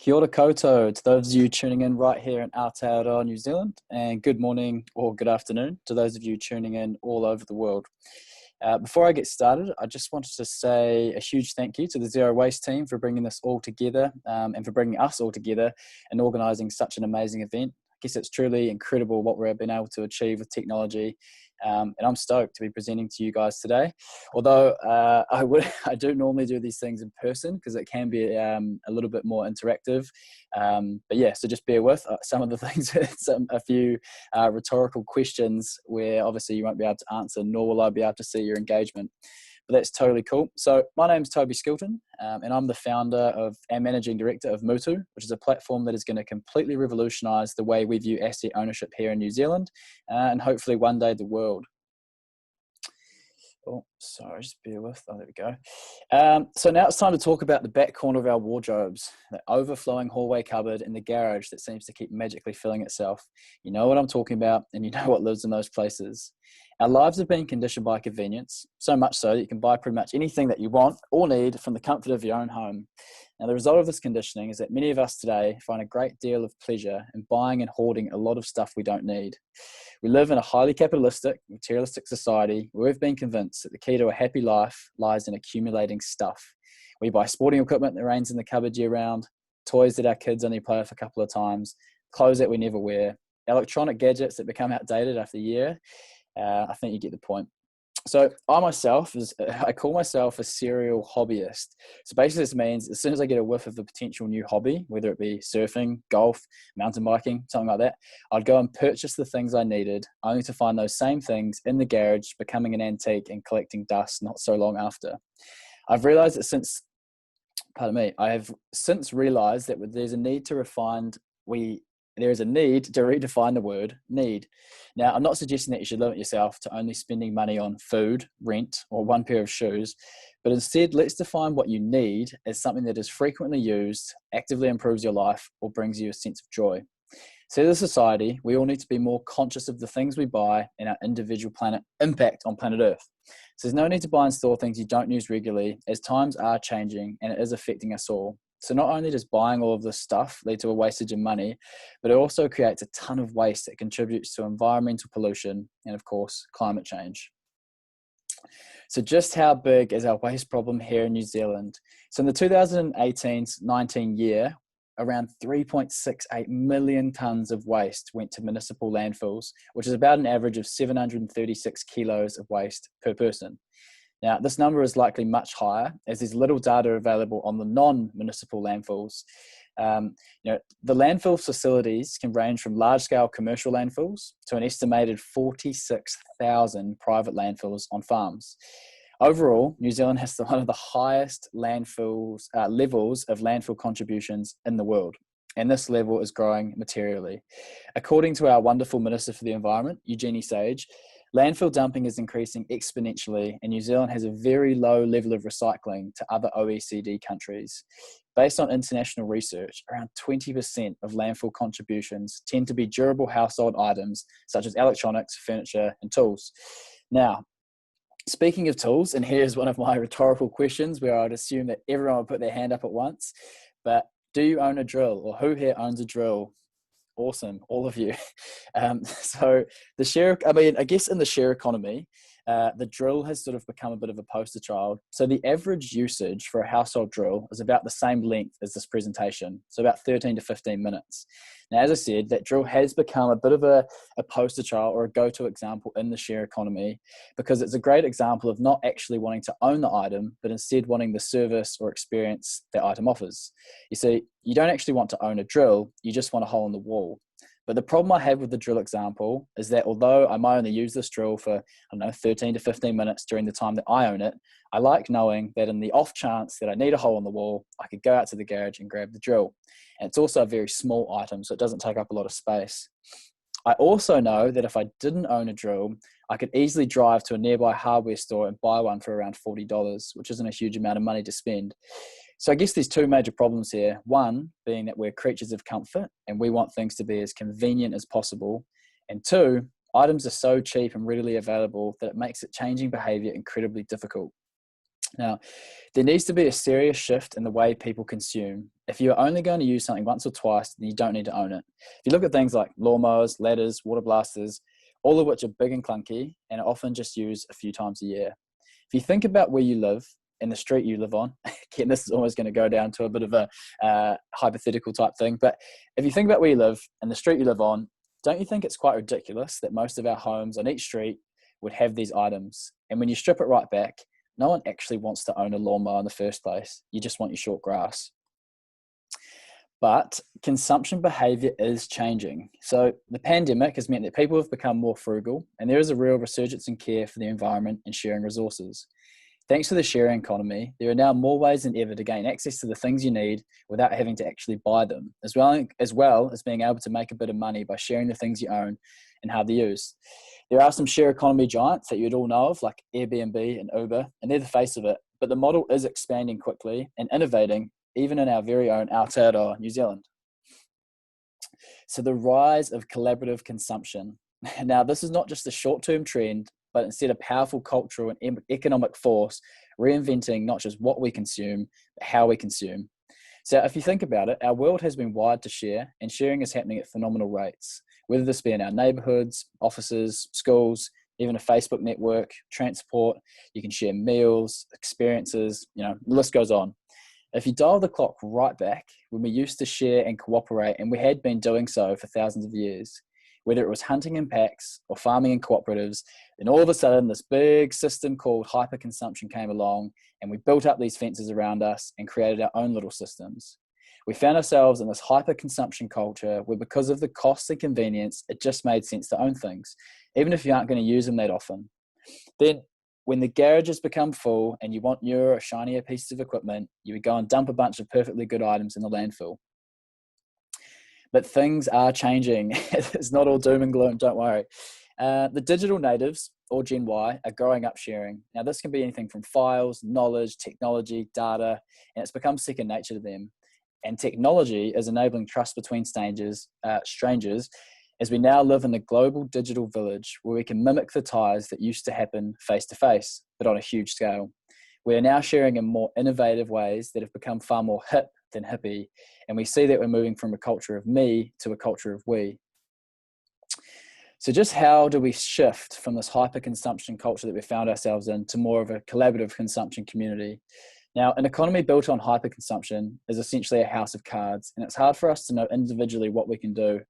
Kia ora koutou to those of you tuning in right here in Aotearoa, New Zealand, and good morning or good afternoon to those of you tuning in all over the world. Before I get started, I just wanted to say a huge thank you to the Zero Waste team for bringing this all together and for bringing us all together and organising such an amazing event. I guess it's truly incredible what we've been able to achieve with technology, and I'm stoked to be presenting to you guys today. Although I do normally do these things in person because it can be a little bit more interactive. But yeah, so just bear with some of the things, a few rhetorical questions where obviously you won't be able to answer, nor will I be able to see your engagement. But that's totally cool. So my name's Toby Skilton, and I'm the founder and managing director of Mutu, which is a platform that is going to completely revolutionise the way we view asset ownership here in New Zealand, and hopefully one day the world. Oh, sorry, just bear with. Oh, there we go. So now it's time to talk about the back corner of our wardrobes, the overflowing hallway cupboard in the garage that seems to keep magically filling itself. You know what I'm talking about, and you know what lives in those places. Our lives have been conditioned by convenience, so much so that you can buy pretty much anything that you want or need from the comfort of your own home. Now, the result of this conditioning is that many of us today find a great deal of pleasure in buying and hoarding a lot of stuff we don't need. We live in a highly capitalistic, materialistic society where we've been convinced that the key to a happy life lies in accumulating stuff. We buy sporting equipment that rains in the cupboard year round, toys that our kids only play with a couple of times, clothes that we never wear, electronic gadgets that become outdated after a year. I think you get the point. So I call myself a serial hobbyist. So basically this means as soon as I get a whiff of a potential new hobby, whether it be surfing, golf, mountain biking, something like that, I'd go and purchase the things I needed, only to find those same things in the garage, becoming an antique and collecting dust not so long after. I've realized that I have since realized that there's a need to redefine the word need. Now, I'm not suggesting that you should limit yourself to only spending money on food, rent, or one pair of shoes, but instead, let's define what you need as something that is frequently used, actively improves your life, or brings you a sense of joy. So as a society, we all need to be more conscious of the things we buy and our individual impact on planet Earth. So there's no need to buy and store things you don't use regularly, as times are changing and it is affecting us all. So not only does buying all of this stuff lead to a wastage of money, but it also creates a ton of waste that contributes to environmental pollution and, of course, climate change. So just how big is our waste problem here in New Zealand? So in the 2018-19 year, around 3.68 million tonnes of waste went to municipal landfills, which is about an average of 736 kilos of waste per person. Now, this number is likely much higher as there's little data available on the non-municipal landfills. The landfill facilities can range from large-scale commercial landfills to an estimated 46,000 private landfills on farms. Overall, New Zealand has one of the highest levels of landfill contributions in the world, and this level is growing materially. According to our wonderful Minister for the Environment, Eugenie Sage, landfill dumping is increasing exponentially, and New Zealand has a very low level of recycling to other OECD countries. Based on international research, around 20% of landfill contributions tend to be durable household items such as electronics, furniture, and tools. Now, speaking of tools, and here's one of my rhetorical questions where I'd assume that everyone would put their hand up at once, but do you own a drill, or who here owns a drill? Awesome, all of you. So I guess in the share economy, the drill has sort of become a bit of a poster child. So the average usage for a household drill is about the same length as this presentation, so about 13 to 15 minutes. Now, as I said, that drill has become a bit of a poster child or a go-to example in the share economy because it's a great example of not actually wanting to own the item, but instead wanting the service or experience that item offers. You see, you don't actually want to own a drill, you just want a hole in the wall. But the problem I have with the drill example is that although I might only use this drill for, 13 to 15 minutes during the time that I own it, I like knowing that in the off chance that I need a hole in the wall, I could go out to the garage and grab the drill. And it's also a very small item, so it doesn't take up a lot of space. I also know that if I didn't own a drill, I could easily drive to a nearby hardware store and buy one for around $40, which isn't a huge amount of money to spend. So I guess there's two major problems here. One being that we're creatures of comfort and we want things to be as convenient as possible. And two, items are so cheap and readily available that it makes changing behavior incredibly difficult. Now, there needs to be a serious shift in the way people consume. If you're only going to use something once or twice, then you don't need to own it. If you look at things like lawnmowers, ladders, water blasters, all of which are big and clunky and are often just used a few times a year. If you think about where you live and the street you live on, again, this is always going to go down to a bit of a hypothetical type thing, but if you think about where you live and the street you live on, don't you think it's quite ridiculous that most of our homes on each street would have these items? And when you strip it right back, no one actually wants to own a lawnmower in the first place. You just want your short grass. But consumption behavior is changing. So the pandemic has meant that people have become more frugal, and there is a real resurgence in care for the environment and sharing resources. Thanks to the sharing economy, there are now more ways than ever to gain access to the things you need without having to actually buy them, as well as being able to make a bit of money by sharing the things you own and how they're used. There are some share economy giants that you'd all know of, like Airbnb and Uber, and they're the face of it. But the model is expanding quickly and innovating, even in our very own Aotearoa, New Zealand. So the rise of collaborative consumption. Now, this is not just a short-term trend, but instead a powerful cultural and economic force, reinventing not just what we consume, but how we consume. So if you think about it, our world has been wired to share, and sharing is happening at phenomenal rates, whether this be in our neighborhoods, offices, schools, even a Facebook network, transport. You can share meals, experiences, the list goes on. If you dial the clock right back, when we used to share and cooperate, and we had been doing so for thousands of years, whether it was hunting in packs or farming in cooperatives, then all of a sudden this big system called hyperconsumption came along, and we built up these fences around us and created our own little systems. We found ourselves in this hyperconsumption culture where, because of the cost and convenience, it just made sense to own things, even if you aren't going to use them that often. Then when the garages become full and you want newer or shinier pieces of equipment, you would go and dump a bunch of perfectly good items in the landfill. But things are changing. It's not all doom and gloom, don't worry. The digital natives, or Gen Y, are growing up sharing. Now, this can be anything from files, knowledge, technology, data, and it's become second nature to them. And technology is enabling trust between strangers, as we now live in a global digital village where we can mimic the ties that used to happen face to face, but on a huge scale. We are now sharing in more innovative ways that have become far more hip than hippie. And we see that we're moving from a culture of me to a culture of we. So just how do we shift from this hyper consumption culture that we found ourselves in to more of a collaborative consumption community? Now, an economy built on hyperconsumption is essentially a house of cards, and it's hard for us to know individually what we can do.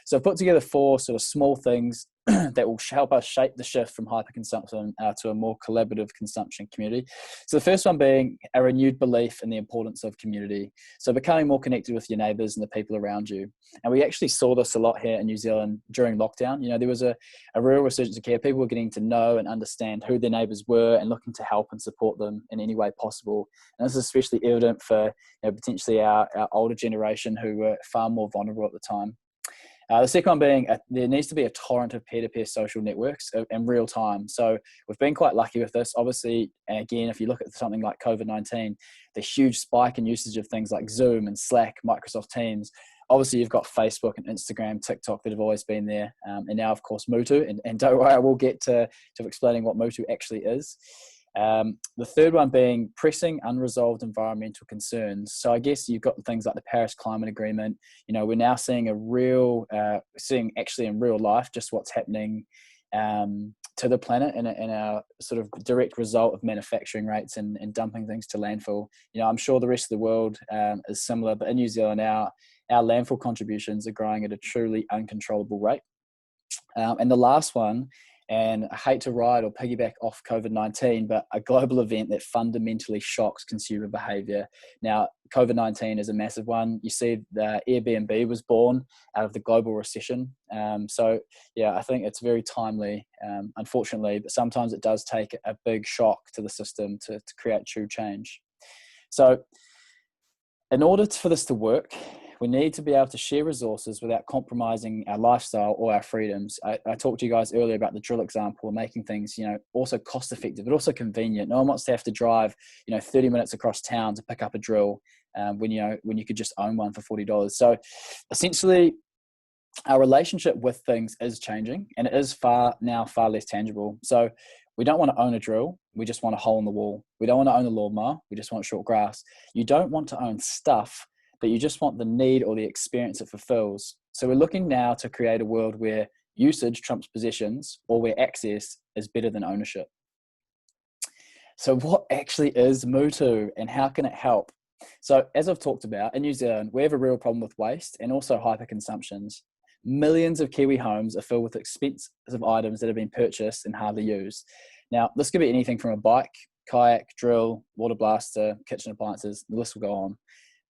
So I've put together 4 sort of small things that will help us shape the shift from hyperconsumption to a more collaborative consumption community. So the first one being a renewed belief in the importance of community. So becoming more connected with your neighbours and the people around you. And we actually saw this a lot here in New Zealand during lockdown. There was a real resurgence of care. People were getting to know and understand who their neighbours were and looking to help and support them in any way possible. And this is especially evident for potentially our older generation who were far more vulnerable at the time. The second one being there needs to be a torrent of peer-to-peer social networks in real time. So we've been quite lucky with this. Obviously, and again, if you look at something like COVID-19, the huge spike in usage of things like Zoom and Slack, Microsoft Teams. Obviously, you've got Facebook and Instagram, TikTok that have always been there. And now, of course, Mutu. And don't worry, I will get to explaining what Mutu actually is. The third one being pressing unresolved environmental concerns. So I guess you've got things like the Paris Climate Agreement. We're now seeing seeing actually in real life just what's happening to the planet and our sort of direct result of manufacturing rates and dumping things to landfill. I'm sure the rest of the world is similar, but in New Zealand, our landfill contributions are growing at a truly uncontrollable rate. And the last one, and I hate to ride or piggyback off COVID-19, but a global event that fundamentally shocks consumer behavior. Now, COVID-19 is a massive one. You see, the Airbnb was born out of the global recession. So, I think it's very timely, unfortunately, but sometimes it does take a big shock to the system to create true change. So, in order for this to work, we need to be able to share resources without compromising our lifestyle or our freedoms. I talked to you guys earlier about the drill example, making things, also cost effective, but also convenient. No one wants to have to drive, 30 minutes across town to pick up a drill when you could just own one for $40. So essentially, our relationship with things is changing, and it is far less tangible. So We don't want to own a drill. We just want a hole in the wall. We don't want to own a lawnmower. We just want short grass. You don't want to own stuff, but you just want the need or the experience it fulfills. So we're looking now to create a world where usage trumps possessions, or where access is better than ownership. So what actually is Mutu, and how can it help? So as I've talked about, in New Zealand, we have a real problem with waste and also hyperconsumptions. Millions of Kiwi homes are filled with expensive items that have been purchased and hardly used. Now, this could be anything from a bike, kayak, drill, water blaster, kitchen appliances, the list will go on.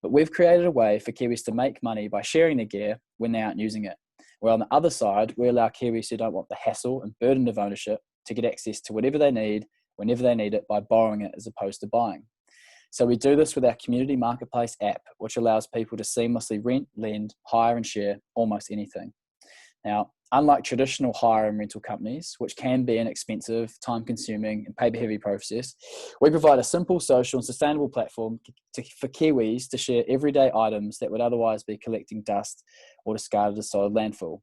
But we've created a way for Kiwis to make money by sharing their gear when they aren't using it. Where on the other side, we allow Kiwis who don't want the hassle and burden of ownership to get access to whatever they need, whenever they need it, by borrowing it as opposed to buying. So we do this with our community marketplace app, which allows people to seamlessly rent, lend, hire and share almost anything. Now, unlike traditional hire and rental companies, which can be an expensive, time-consuming and paper-heavy process, we provide a simple, social and sustainable platform for Kiwis to share everyday items that would otherwise be collecting dust or discarded as solid landfill.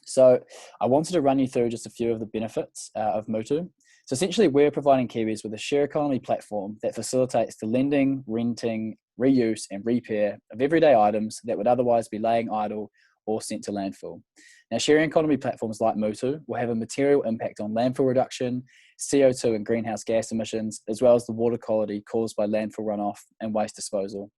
So I wanted to run you through just a few of the benefits of Mutu. So essentially, we're providing Kiwis with a share economy platform that facilitates the lending, renting, reuse and repair of everyday items that would otherwise be laying idle or sent to landfill. Now, sharing economy platforms like Mutu will have a material impact on landfill reduction, CO2 and greenhouse gas emissions, as well as the water quality caused by landfill runoff and waste disposal.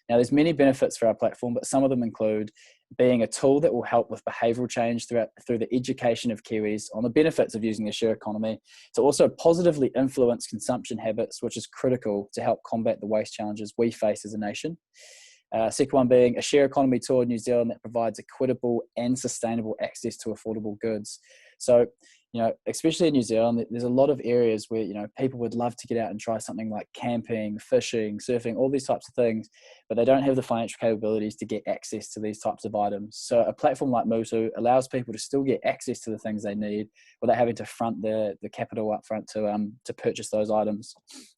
Now, there's many benefits for our platform, but some of them include being a tool that will help with behavioural change through the education of Kiwis on the benefits of using the share economy, to also positively influence consumption habits, which is critical to help combat the waste challenges we face as a nation. Second one being a share economy tool in New Zealand that provides equitable and sustainable access to affordable goods. So, especially in New Zealand, there's a lot of areas where, people would love to get out and try something like camping, fishing, surfing, all these types of things, but they don't have the financial capabilities to get access to these types of items. So a platform like Mutu allows people to still get access to the things they need without having to front the capital up front to purchase those items.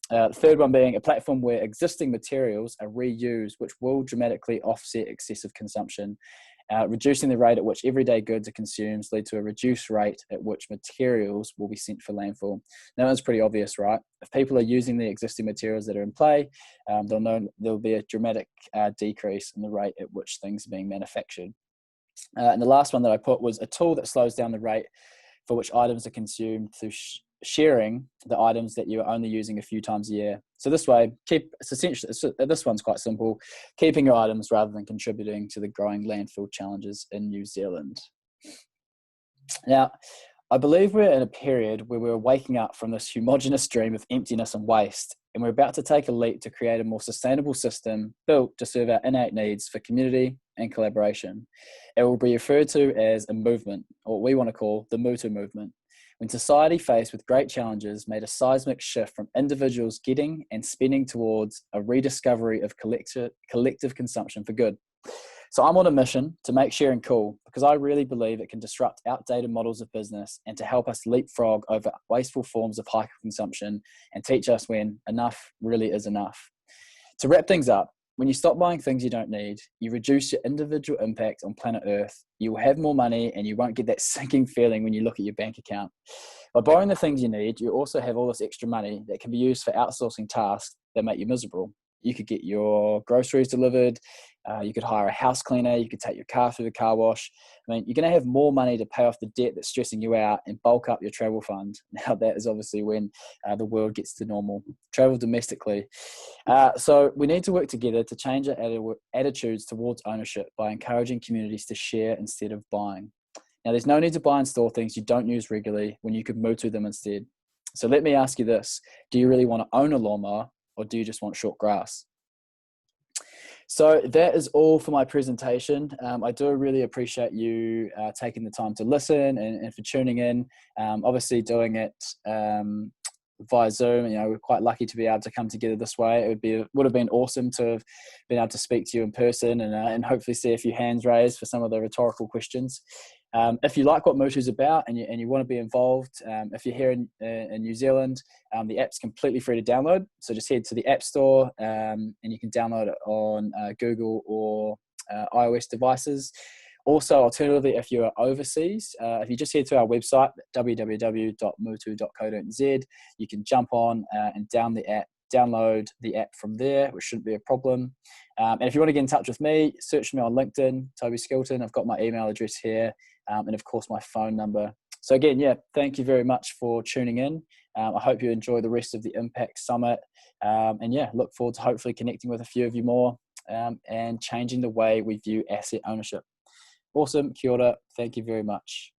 The third one being a platform where existing materials are reused, which will dramatically offset excessive consumption. Reducing the rate at which everyday goods are consumed lead to a reduced rate at which materials will be sent for landfill. Now, that's pretty obvious, right? If people are using the existing materials that are in play, they'll know there'll be a dramatic decrease in the rate at which things are being manufactured. And the last one that I put was a tool that slows down the rate for which items are consumed through sharing the items that you're only using a few times a year. So this way, this one's quite simple, keeping your items rather than contributing to the growing landfill challenges in New Zealand. Now, I believe we're in a period where we're waking up from this homogenous dream of emptiness and waste, and we're about to take a leap to create a more sustainable system built to serve our innate needs for community and collaboration. It will be referred to as a movement, or what we want to call the Mutu movement. When society faced with great challenges made a seismic shift from individuals getting and spending towards a rediscovery of collective consumption for good. So I'm on a mission to make sharing cool, because I really believe it can disrupt outdated models of business and to help us leapfrog over wasteful forms of hyper-consumption and teach us when enough really is enough. To wrap things up, when you stop buying things you don't need, you reduce your individual impact on planet Earth, you will have more money and you won't get that sinking feeling when you look at your bank account. By borrowing the things you need, you also have all this extra money that can be used for outsourcing tasks that make you miserable. You could get your groceries delivered, you could hire a house cleaner, you could take your car through the car wash. I mean, you're going to have more money to pay off the debt that's stressing you out and bulk up your travel fund. Now, that is obviously when the world gets to normal. Travel domestically. So we need to work together to change our attitudes towards ownership by encouraging communities to share instead of buying. Now, there's no need to buy and store things you don't use regularly when you could Mutu them instead. So let me ask you this. Do you really want to own a lawnmower, or do you just want short grass? So that is all for my presentation. I do really appreciate you taking the time to listen and for tuning in. Obviously doing it via Zoom, we're quite lucky to be able to come together this way. It would have been awesome to have been able to speak to you in person and hopefully see a few hands raised for some of the rhetorical questions. If you like what Mutu is about and you want to be involved, if you're here in New Zealand, the app's completely free to download. So just head to the App Store and you can download it on Google or iOS devices. Also, alternatively, if you're overseas, if you just head to our website, www.mutu.co.nz, you can jump on and download the app from there, which shouldn't be a problem. And if you want to get in touch with me, search me on LinkedIn, Toby Skilton. I've got my email address here, and of course my phone number. So again, yeah, thank you very much for tuning in. I hope you enjoy the rest of the Impact Summit. And yeah, look forward to hopefully connecting with a few of you more and changing the way we view asset ownership. Awesome. Kia ora. Thank you very much.